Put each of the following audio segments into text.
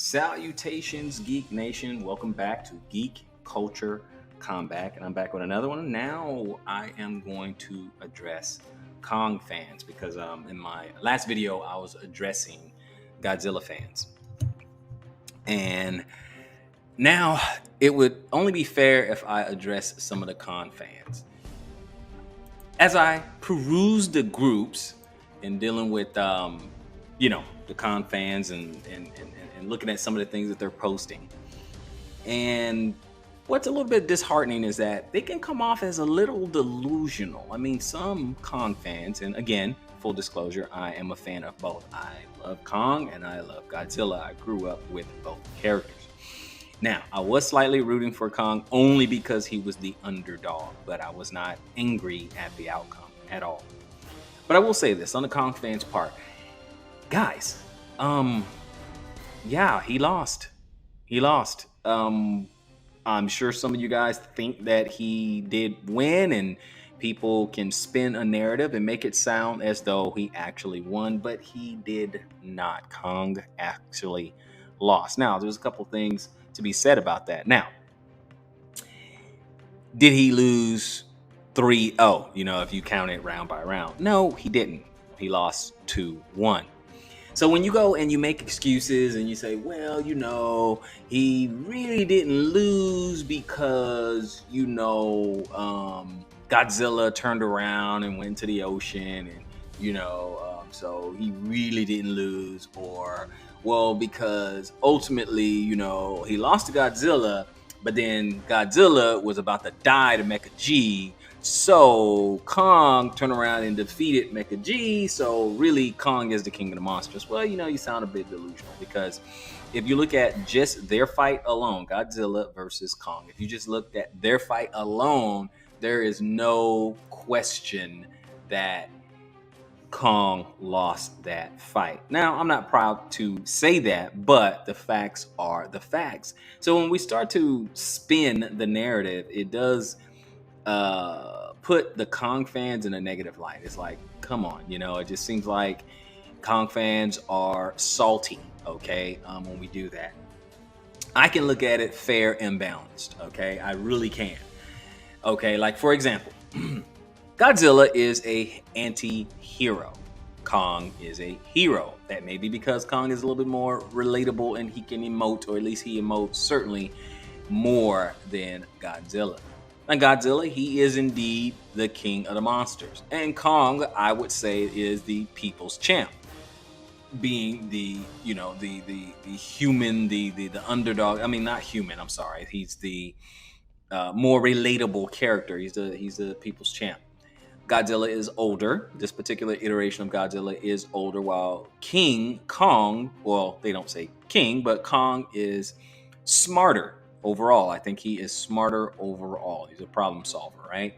Salutations, Geek Nation. Welcome back to Geek Culture Combat. And I'm back with another one. Now I am going to address Kong fans because in my last video, I was addressing Godzilla fans. And now it would only be fair if I address some of the Kong fans. As I peruse the groups and dealing with, the Kong fans and looking at some of the things that they're posting. And what's a little bit disheartening is that they can come off as a little delusional. I mean, some Kong fans, and again, full disclosure, I am a fan of both. I love Kong and I love Godzilla. I grew up with both characters. Now, I was slightly rooting for Kong only because he was the underdog, but I was not angry at the outcome at all. But I will say this on the Kong fans' part, guys, yeah, he lost. He lost. I'm sure some of you guys think that he did win, and people can spin a narrative and make it sound as though he actually won, but he did not. Kong actually lost. Now, there's a couple things to be said about that. Now, did he lose 3-0, if you count it round by round? No, he didn't. He lost 2-1. So when you go and you make excuses and you say, well, he really didn't lose because, Godzilla turned around and went to the ocean and, so he really didn't lose, or, well, because ultimately, he lost to Godzilla, but then Godzilla was about to die to Mecha G. So Kong turned around and defeated Mecha G. So really, Kong is the king of the monsters. Well, you sound a bit delusional, because if you look at just their fight alone, Godzilla versus Kong, if you just looked at their fight alone, there is no question that Kong lost that fight. Now, I'm not proud to say that, but the facts are the facts. So when we start to spin the narrative, it does put the Kong fans in a negative light. It's like, come on, it just seems like Kong fans are salty, okay, when we do that. I can look at it fair and balanced, okay? I really can. Okay, like for example, Godzilla is a anti-hero. Kong is a hero. That may be because Kong is a little bit more relatable and he can emote, or at least he emotes certainly more than Godzilla. And Godzilla, he is indeed the king of the monsters. And Kong, I would say, is the people's champ. Being the human, the underdog. I mean, not human, I'm sorry. He's the more relatable character. He's the people's champ. Godzilla is older. This particular iteration of Godzilla is older, while King Kong, well, they don't say king, but Kong is smarter. Overall, I think he is smarter overall. He's a problem solver, right?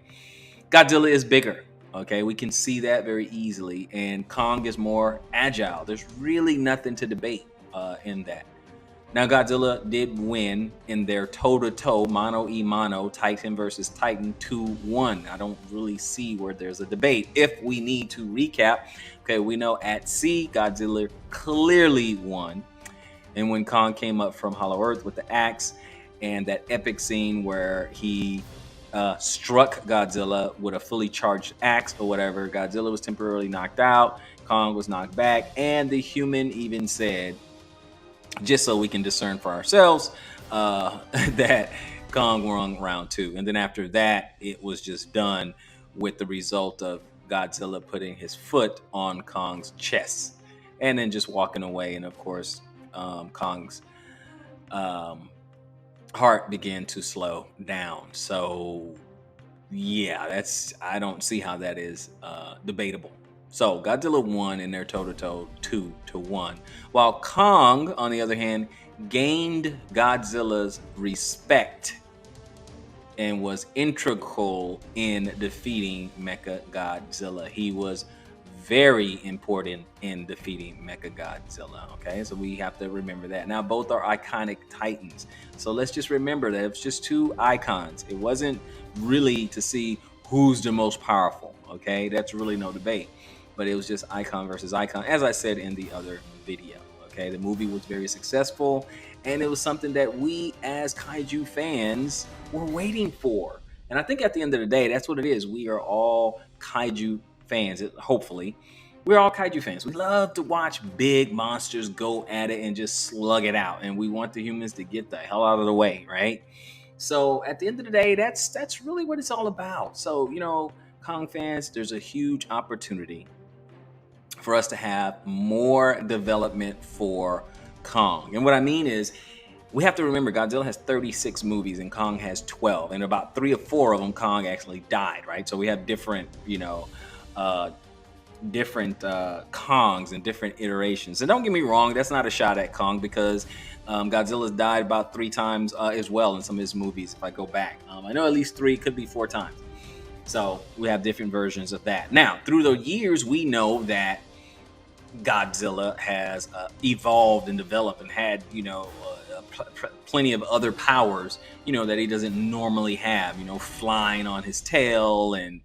Godzilla is bigger, okay? We can see that very easily. And Kong is more agile. There's really nothing to debate in that. Now, Godzilla did win in their toe-to-toe, mano-a-mano, Titan versus Titan 2-1. I don't really see where there's a debate. If we need to recap, okay, we know at sea, Godzilla clearly won. And when Kong came up from Hollow Earth with the axe, and that epic scene where he struck Godzilla with a fully charged axe or whatever, Godzilla was temporarily knocked out, Kong was knocked back, and the human even said, just so we can discern for ourselves, that Kong won round 2. And then after that, it was just done with the result of Godzilla putting his foot on Kong's chest and then just walking away. And of course, Kong's heart began to slow down. So yeah, I don't see how that is debatable. So Godzilla won in their toe-to-toe 2-1, while Kong, on the other hand, gained Godzilla's respect and was integral in defeating Mecha Godzilla. He was very important in defeating Mecha Godzilla. Okay, so we have to remember that. Now, both are iconic titans. So let's just remember that it's just two icons. It wasn't really to see who's the most powerful. Okay, that's really no debate. But it was just icon versus icon, as I said in the other video. Okay, the movie was very successful, and it was something that we as kaiju fans were waiting for. And I think at the end of the day, that's what it is. We are all kaiju fans. Hopefully, we're all kaiju fans. We love to watch big monsters go at it and just slug it out, and we want the humans to get the hell out of the way, right? So at the end of the day, that's really what it's all about. So Kong fans, there's a huge opportunity for us to have more development for Kong. And what I mean is, we have to remember Godzilla has 36 movies and Kong has 12, and about 3 or 4 of them Kong actually died, right? So we have different, uh, Kongs and different iterations. And don't get me wrong, that's not a shot at Kong, because Godzilla's died about 3 times as well in some of his movies. If I go back, I know at least 3, could be 4 times. So we have different versions of that. Now, through the years, we know that Godzilla has evolved and developed and had, plenty of other powers, that he doesn't normally have, flying on his tail and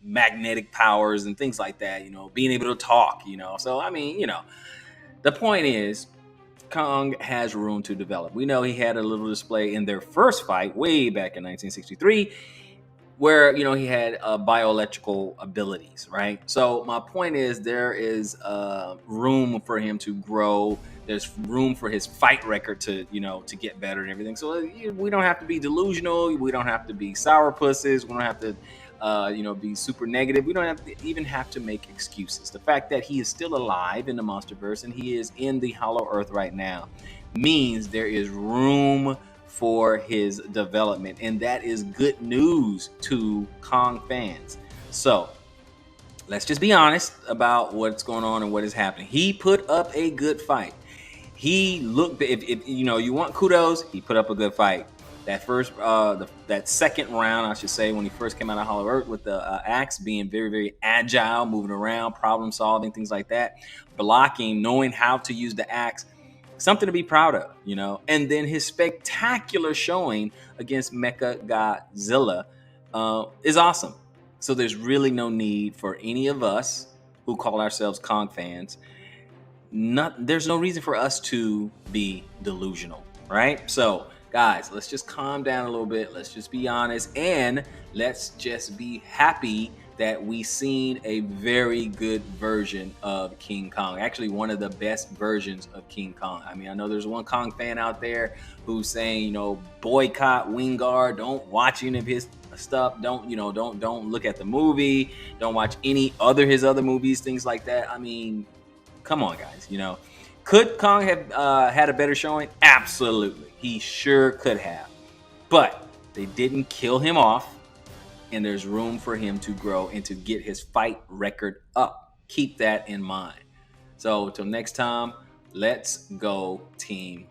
magnetic powers and things like that, being able to talk, So, I mean, the point is, Kong has room to develop. We know he had a little display in their first fight way back in 1963, where he had bioelectrical abilities, right? So my point is, there is room for him to grow. There's room for his fight record to to get better and everything. So we don't have to be delusional. We don't have to be sourpusses. We don't have to be super negative. We don't even have to make excuses. The fact that he is still alive in the MonsterVerse and he is in the Hollow Earth right now means there is room for his development, and that is good news to Kong fans. So let's just be honest about what's going on and what is happening. He put up a good fight. He looked, if you want kudos, he put up a good fight. That that second round, I should say, when he first came out of Hollow Earth with the axe, being very, very agile, moving around, problem solving, things like that, blocking, knowing how to use the axe, something to be proud of, And then his spectacular showing against Mecha Godzilla is awesome. So there's really no need for any of us who call ourselves Kong fans. There's no reason for us to be delusional, right? So guys, let's just calm down a little bit. Let's just be honest, and let's just be happy that we seen a very good version of King Kong. Actually, one of the best versions of King Kong. I mean, I know there's one Kong fan out there who's saying, boycott Wingard, don't watch any of his stuff, don't look at the movie, don't watch his other movies, things like that. I mean, come on, guys. Could Kong have had a better showing? Absolutely. He sure could have. But they didn't kill him off, and there's room for him to grow and to get his fight record up. Keep that in mind. So, until next time, let's go Team